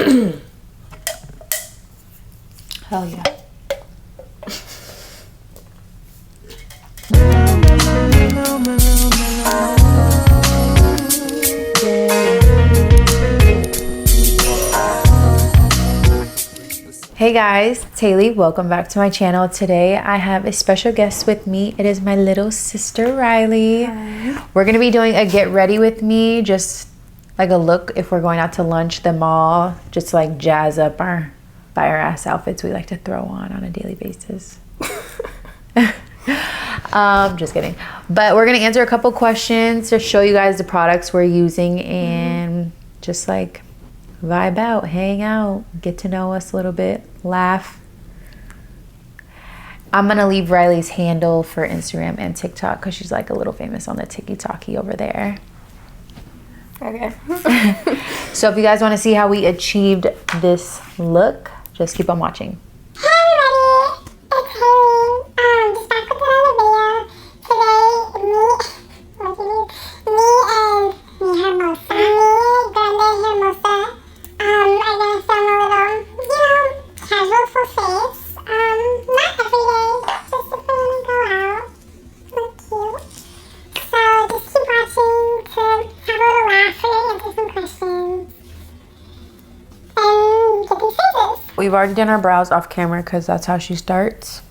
Hell yeah. Hey guys, it's Haley. Welcome back to my channel. Today I have a special guest with me. It is my little sister Rylee. Hi. We're gonna be doing a get ready with me, just like a look if we're going out to lunch, the mall, just to like jazz up our fire ass outfits we like to throw on a daily basis. Just kidding. But we're gonna answer a couple questions to show you guys the products we're using and just like vibe out, hang out, get to know us a little bit, laugh. I'm gonna leave Rylee's handle for Instagram and TikTok because she's like a little famous on the TikTok over there. Okay. So if you guys want to see how we achieved this look, just keep on watching. Hi everybody, it's Haley. Just back with another video. Today, me, Hermosa, Grande Hermosa. I'm gonna film a little, casual full face. Not every day, just if we're gonna go out. Look cute. So just keep watching to have a little laugh and answer some questions. And get these faces. We've already done our brows off camera because that's how she starts.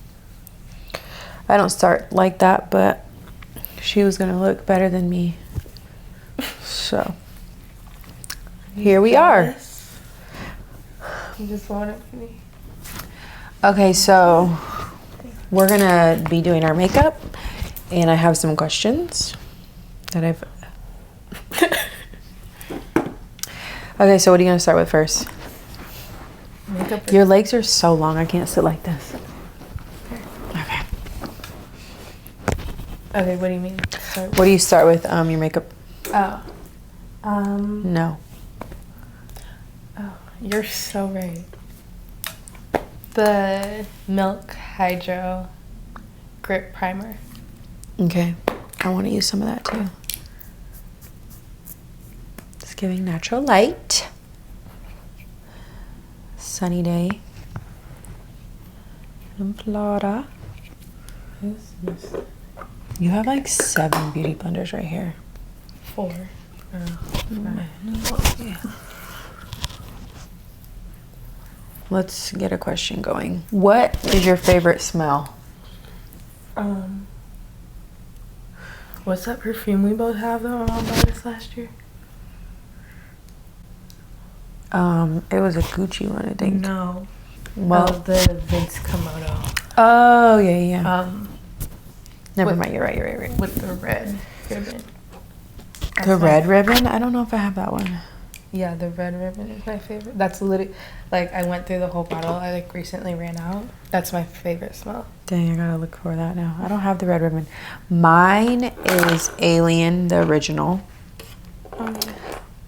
I don't start like that, but she was gonna look better than me. So here we are. You just want it for me. Okay, so we're gonna be doing our makeup and I have some questions that I've Okay, so what are you gonna start with first? Makeup. Your legs are so long, I can't sit like this. Okay. Okay, what do you mean? Start What do you start with your makeup? Oh. No. Oh, you're so right. The Milk Hydro Grip Primer. Okay. I want to use some of that too. Just giving natural light. Sunny day in Florida. You have like 7 beauty blenders right here. 4. Yeah. Let's get a question going. What is your favorite smell? What's that perfume we both have that my mom bought us last year? It was a Gucci one, I think. No. Well, the Vince Komodo. oh yeah. Never with- mind. You're right. With the red ribbon. The red ribbon? I don't know if I have that one. Yeah, the red ribbon is my favorite. That's literally, like, I went through the whole bottle. I, like, recently ran out. That's my favorite smell. Dang, I gotta look for that now. I don't have the red ribbon. Mine is Alien, the original.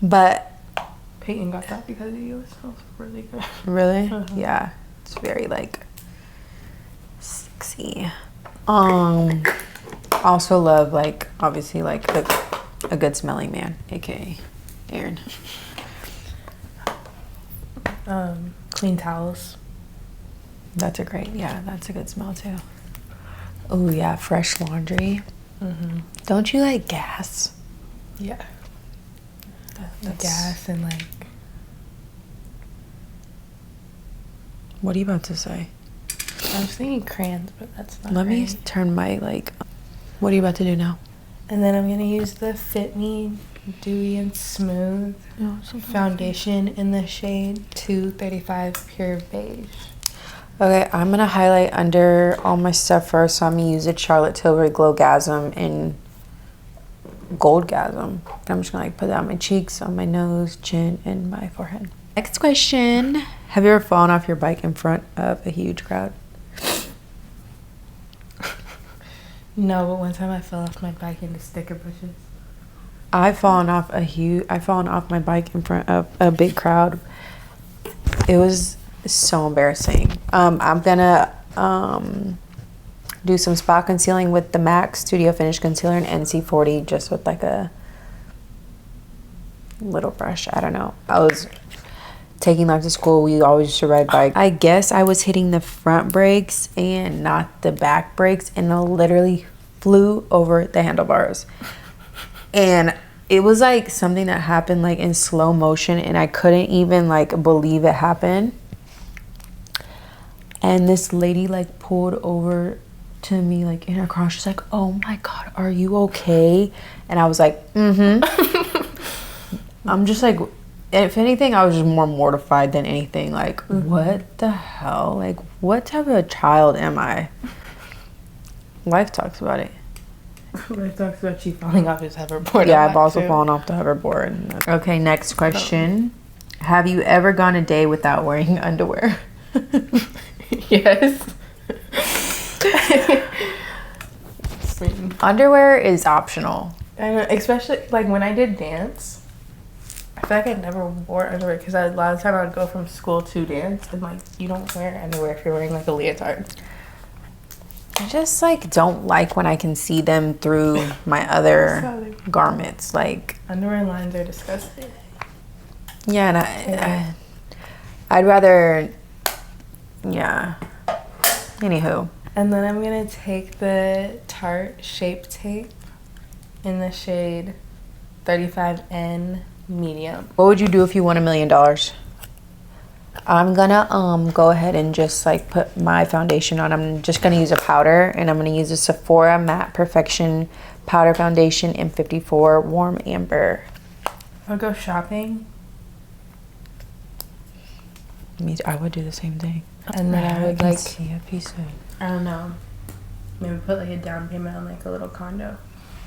But Peyton got that because of you. It smells really good. really, Uh-huh. yeah, it's very like sexy. Also love like obviously like a good smelling man, aka Aaron. Clean towels. That's a good smell too. Oh yeah, fresh laundry. Don't you like gas? Yeah. The That's- gas and, like, What are you about to say? I was thinking crayons, but that's not Let me right. turn my like. What are you about to do now? And then I'm going to use the Fit Me Dewy and Smooth foundation in the shade 235 Pure Beige. Okay, I'm gonna highlight under all my stuff first. So I'm gonna use a Charlotte Tilbury Glowgasm in Goldgasm. I'm just gonna like put that on my cheeks, on my nose, chin, and my forehead. Next question: have you ever fallen off your bike in front of a huge crowd? No, but one time I fell off my bike into sticker bushes. I've fallen off my bike in front of a big crowd. It was so embarrassing. I'm gonna do some spot concealing with the MAC Studio Finish Concealer in NC40, just with like a little brush. I don't know. taking life to school, we always used to ride bike. I guess I was hitting the front brakes and not the back brakes, and I literally flew over the handlebars. And it was like something that happened like in slow motion, and I couldn't even like believe it happened. And this lady like pulled over to me like in her car. She's like, "Oh my God, are you okay?" And I was like, "Mm-hmm." I'm just like, if anything, I was just more mortified than anything. Like, what the hell? Like, what type of a child am I? Life talks about it. Life talks about you falling off his hoverboard. Yeah, I've also fallen off the hoverboard. Okay, next question. Have you ever gone a day without wearing underwear? Yes. Underwear is optional. I know, especially like when I did dance. I feel like I never wore underwear because a lot of the time I would go from school to dance, and like you don't wear underwear if you're wearing like a leotard. I just like don't like when I can see them through my other garments. Like Underwear lines are disgusting. yeah, and I'd rather, yeah. Anywho. And then I'm gonna take the Tarte Shape Tape in the shade 35N medium. What would you do if you won $1 million? I'm gonna go ahead and just like put my foundation on. I'm just gonna use a powder, and I'm gonna use a Sephora Matte Perfection Powder Foundation in 54 Warm Amber. I'll go shopping. I would do the same thing. And then I would like, see a piece of, I don't know, maybe put like a down payment on like a little condo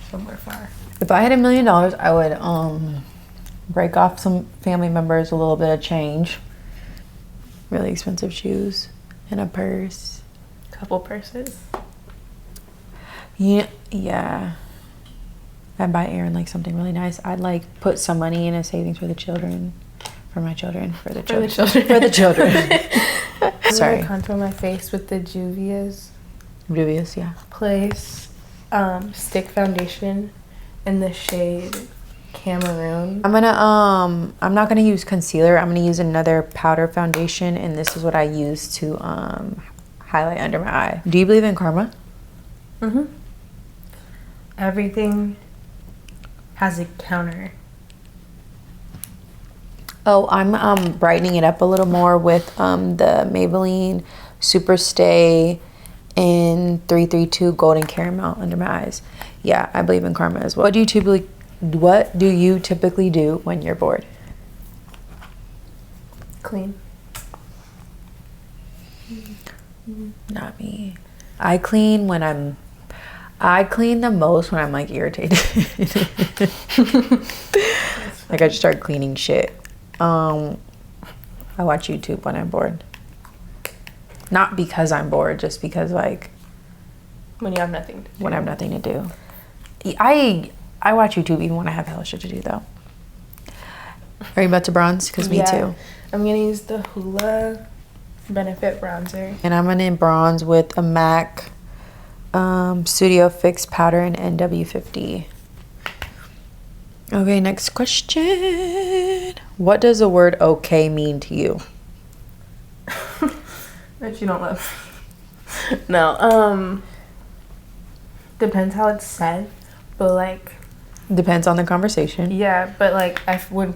somewhere far. if I had $1 million, I would break off some family members a little bit of change. Really expensive shoes and a purse. Couple purses. Yeah. I'd buy Aaron like something really nice. I'd like put some money in a savings for the children. For my children. For the children. For the children. Sorry. I'm gonna contour my face with the Juvia's Yeah. Place stick foundation in the shade Cameroon. I'm not gonna use concealer. I'm gonna use another powder foundation, and this is what I use to highlight under my eye. Do you believe in karma? Mm-hmm. Everything has a counter. Oh, I'm brightening it up a little more with the Maybelline Super Stay in 332 Golden Caramel under my eyes. Yeah, I believe in karma as well. What do you typically do when you're bored? Clean. Not me. I clean the most when I'm like irritated. Like I just start cleaning shit. I watch YouTube when I'm bored. Not because I'm bored, just because like When you have nothing to do. when I have nothing to do. I watch YouTube even when I have hella shit to do though. Are you about to bronze? Because me too. I'm gonna use the Hoola Benefit Bronzer. And I'm gonna bronze with a MAC Studio Fix powder in NW50. Okay, next question. What does the word okay mean to you? That you don't love. No, depends how it's said, but like, Depends on the conversation. yeah, but like, when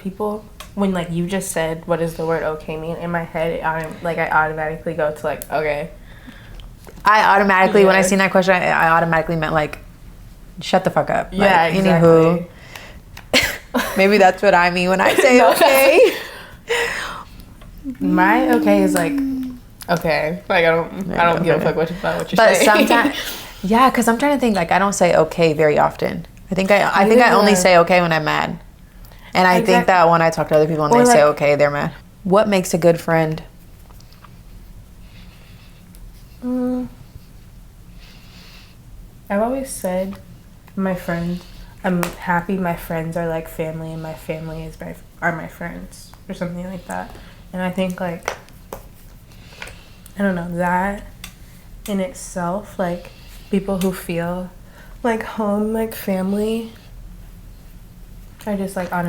like you just said, what does the word okay mean? In my head, I automatically go to like, okay. I automatically, when I Yeah. seen that question, I automatically meant like, shut the fuck up. Yeah, Like, exactly. Anywho, maybe that's what I mean when I say okay. My okay is like, okay, like I don't give a fuck what you're But saying. sometimes, yeah, because I'm trying to think, like, I don't say okay very often. I think I only say okay when I'm mad. And I think that when I talk to other people and Or they say like- okay, they're mad. What makes a good friend? I've always said, I'm happy my friends are like family, and my family are my friends, or something like that. And I think like, I don't know, that in itself, like people who feel like home, like family. I just like I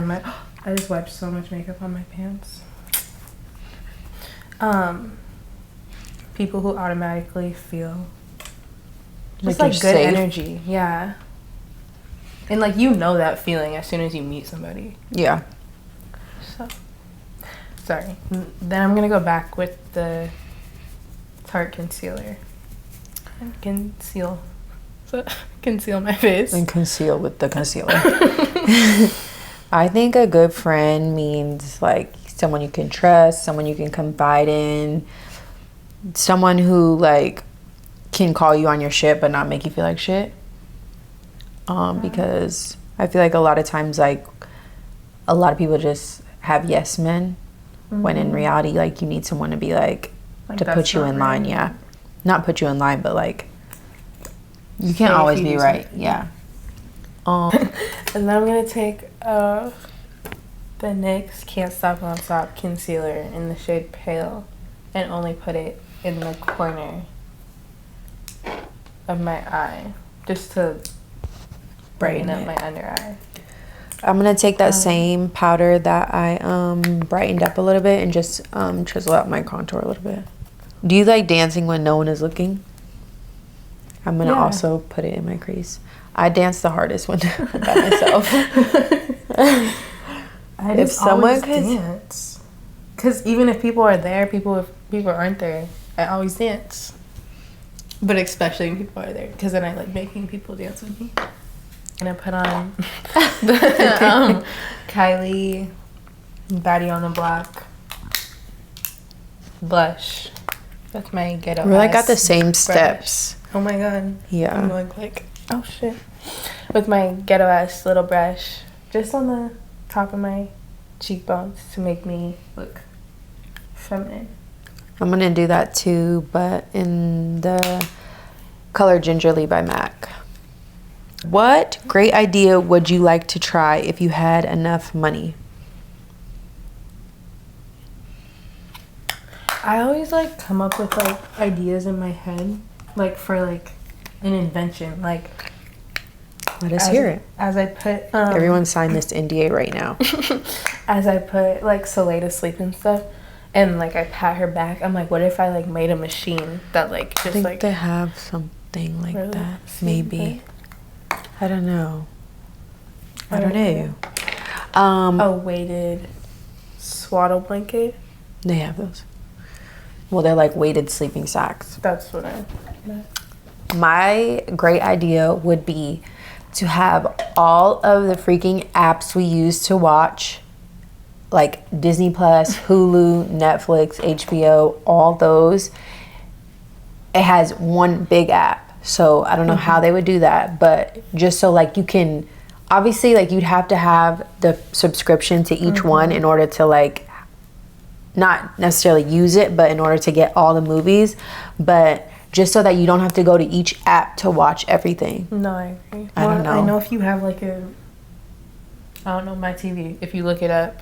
just wiped so much makeup on my pants. People who automatically feel just Like like you're good safe. energy. Yeah. And like you know that feeling as soon as you meet somebody. Yeah. So sorry. Then I'm gonna go back with the Tarte concealer. And conceal my face. And conceal with the concealer. I think a good friend means like someone you can trust, someone you can confide in, someone who like can call you on your shit but not make you feel like shit. Because I feel like a lot of times like a lot of people just have yes men when in reality like you need someone to be like to that's put you not in line. right. Yeah, not put you in line, but like you can't Say if always you be do right. something. Yeah. And then I'm gonna take the NYX Can't Stop Won't Stop concealer in the shade Pale and only put it in the corner of my eye just to brighten up it. my under eye. I'm gonna take that same powder that I brightened up a little bit and just chisel out my contour a little bit. Do you like dancing when no one is looking? I'm gonna Yeah. also put it in my crease. I dance the hardest when I'm by myself. I If just someone always could- dance, because even if people are there, if people aren't there, I always dance. But especially when people are there, because then I like making people dance with me. And I put on the Kylie Baddie on the Block blush. That's my ghetto. We like got ass the same brush. steps. Oh my god. I'm Yeah. going like, oh shit. With my ghetto ass little brush, just on the top of my cheekbones to make me look feminine. I'm gonna do that too, but in the color Gingerly by MAC. What great idea would you like to try if you had enough money? I always like come up with like ideas in my head, like for like an invention, like Let us hear it. as I put Everyone sign this NDA right now. as I put like Soleil to sleep and stuff, and like I pat her back. I'm like, what if I like made a machine that like I just think like they have something like really that. sleep Maybe. thing? I don't know. I I don't don't know. a weighted swaddle blanket. They have those. Well, they're like weighted sleeping sacks. That's what I meant. My great idea would be to have all of the freaking apps we use to watch, like Disney Plus, Hulu, Netflix, HBO, all those. It has one big app. So I don't know how they would do that, but just so like you can, obviously like you'd have to have the subscription to each one in order to like not necessarily use it, but in order to get all the movies, but just so that you don't have to go to each app to watch everything. No, I agree. I don't know. I know if you have like I don't know, my TV, if you look it up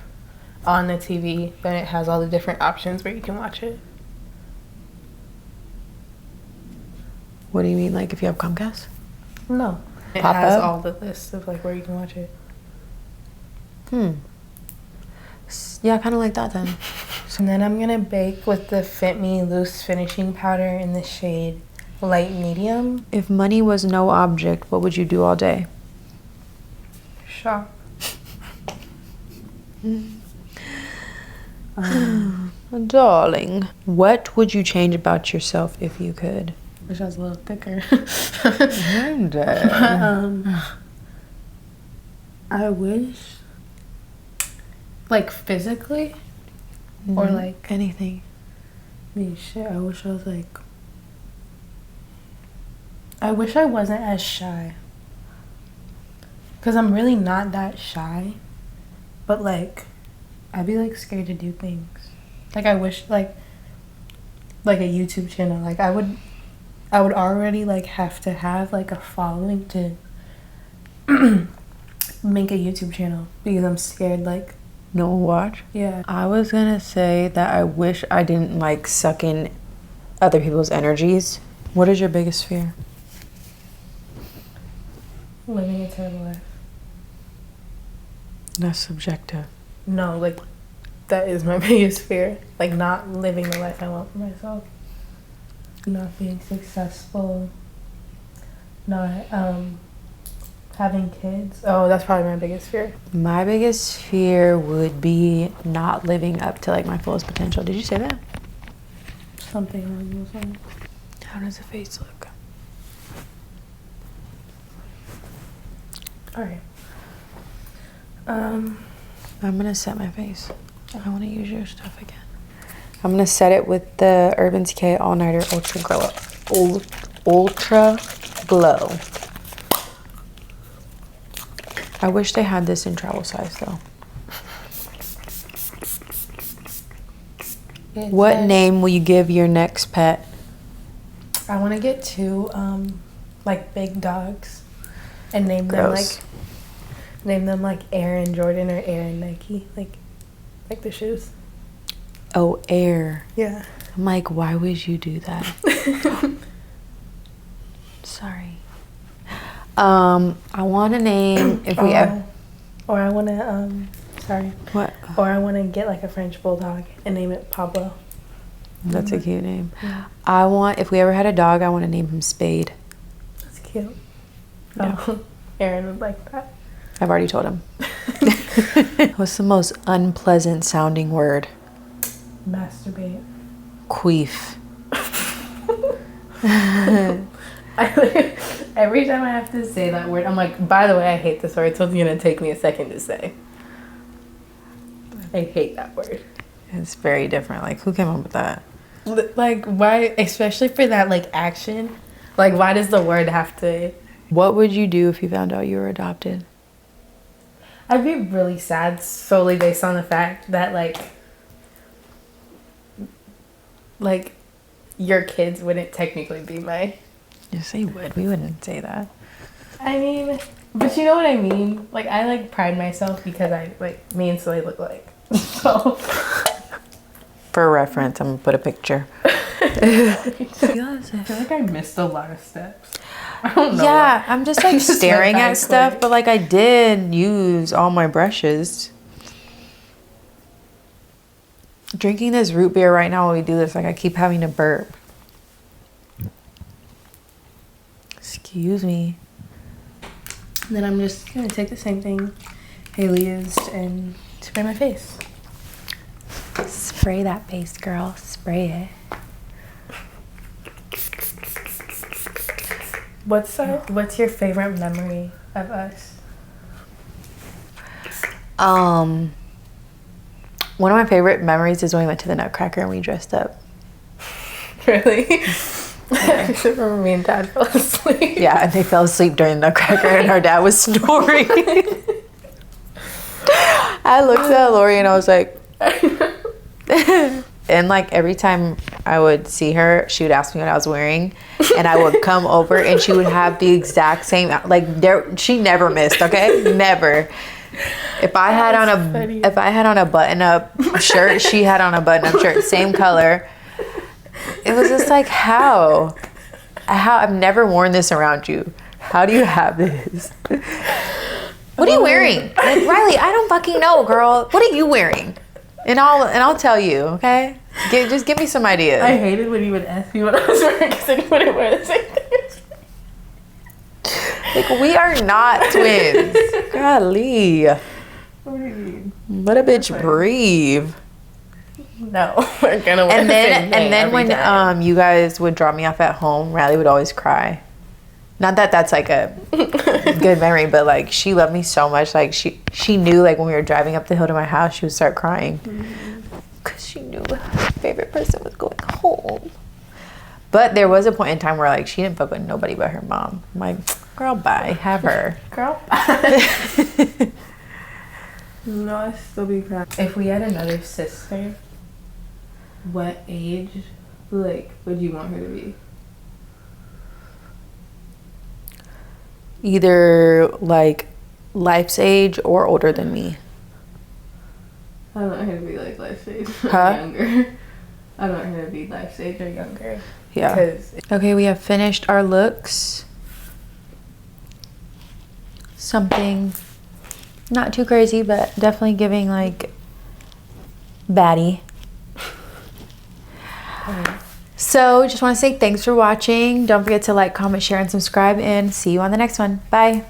on the TV, then it has all the different options where you can watch it. What do you mean, like if you have Comcast? No. It Pop has up? all the lists of like where you can watch it. Yeah, kind of like that then. And then I'm gonna bake with the Fit Me Loose Finishing Powder in the shade Light Medium. If money was no object, what would you do all day? Shop. Darling, what would you change about yourself if you could? Wish I was a little thicker. I wish, like physically, or like Anything. shit. I wish I was like. I wish I wasn't as shy. Cause I'm really not that shy, but like, I'd be like scared to do things. Like I wish like a YouTube channel. Like I would already like have to have like a following to make a YouTube channel because I'm scared like No one watch? yeah. I was gonna say that I wish I didn't like suck in other people's energies. What is your biggest fear? Living a terrible life. That's subjective. No, like That is my biggest fear. Like, not living the life I want for myself. Not being successful. Not having kids. Oh, that's probably my biggest fear. My biggest fear would be not living up to like my fullest potential. Did you say that? Something along those lines. How does the face look? Alright. I'm gonna set my face. I want to use your stuff again. I'm gonna set it with the Urban Decay All Nighter Ultra Glow. Ultra Glow. I wish they had this in travel size though. What name will you give your next pet? I want to get 2 like big dogs and name Gross. them like Aaron Jordan or Aaron Nike, like the shoes. Oh, Air. Yeah. I'm like, why would you do that? Sorry. I want to name if we or I want to sorry. What? Or I want to get like a French bulldog and name it Pablo. That's a cute name. Yeah. I want, if we ever had a dog, I want to name him Spade. That's cute. Yeah. Oh, Aaron would like that. I've already told him. What's the most unpleasant sounding word? Masturbate. Queef. Every time I have to say that word, I'm like, by the way, I hate this word, so it's gonna take me a second to say. I hate that word. It's very different. Like, who came up with that? Like, why, especially for that, like, action? Like, why does the word have to... What would you do if you found out you were adopted? I'd be really sad solely based on the fact that, like, your kids wouldn't technically be my... Yes, they would. We wouldn't say that. I mean, but you know what I mean? Like, I, like, pride myself because me and Soleil look like. So... For reference, I'm gonna put a picture. I feel like I missed a lot of steps. I don't know. Yeah, I'm just like Just staring went at by stuff, quick. but like I did use all my brushes. Drinking this root beer right now while we do this, like I keep having to burp. Excuse me. And then I'm just gonna take the same thing Haley used and spray my face. Spray that face, girl. Spray it. What's your favorite memory of us? One of my favorite memories is when we went to the Nutcracker and we dressed up. Really? I just remember me and Dad fell asleep. Yeah, and they fell asleep during the Nutcracker and our dad was snoring. I looked at Lori and I was like... And like every time I would see her, she would ask me what I was wearing, and I would come over and she would have the exact same, like she never missed, okay? Never. If I had on a button-up shirt, she had on a button-up shirt, same color. It was just like, how I've never worn this around you. How do you have this? What are you wearing? Like, Rylee, I don't fucking know, girl. What are you wearing? And I'll tell you, okay? Just give me some ideas. I hated when you would ask me what I was wearing because I wouldn't wear the same thing. Like, we are not twins. Golly. What do you mean? Let a bitch breathe. No, we're gonna wear And the same then thing every when time. you guys would drop me off at home, Rylee would always cry. Not that that's like a good memory, but like she loved me so much. Like she knew like when we were driving up the hill to my house, she would start crying because she knew her favorite person was going home. But there was a point in time where like she didn't fuck with nobody but her mom. I'm like, girl, bye, have her. Girl. No, I still be crying. If we had another sister, what age, like, would you want her to be? Either like life's age or older than me. I don't want her to be like life stage or Huh? younger. I don't want her to be life stage or younger. Yeah. 'Cause Okay, we have finished our looks. Something not too crazy, but definitely giving like baddie. So just want to say thanks for watching. Don't forget to like, comment, share, and subscribe, and see you on the next one. Bye.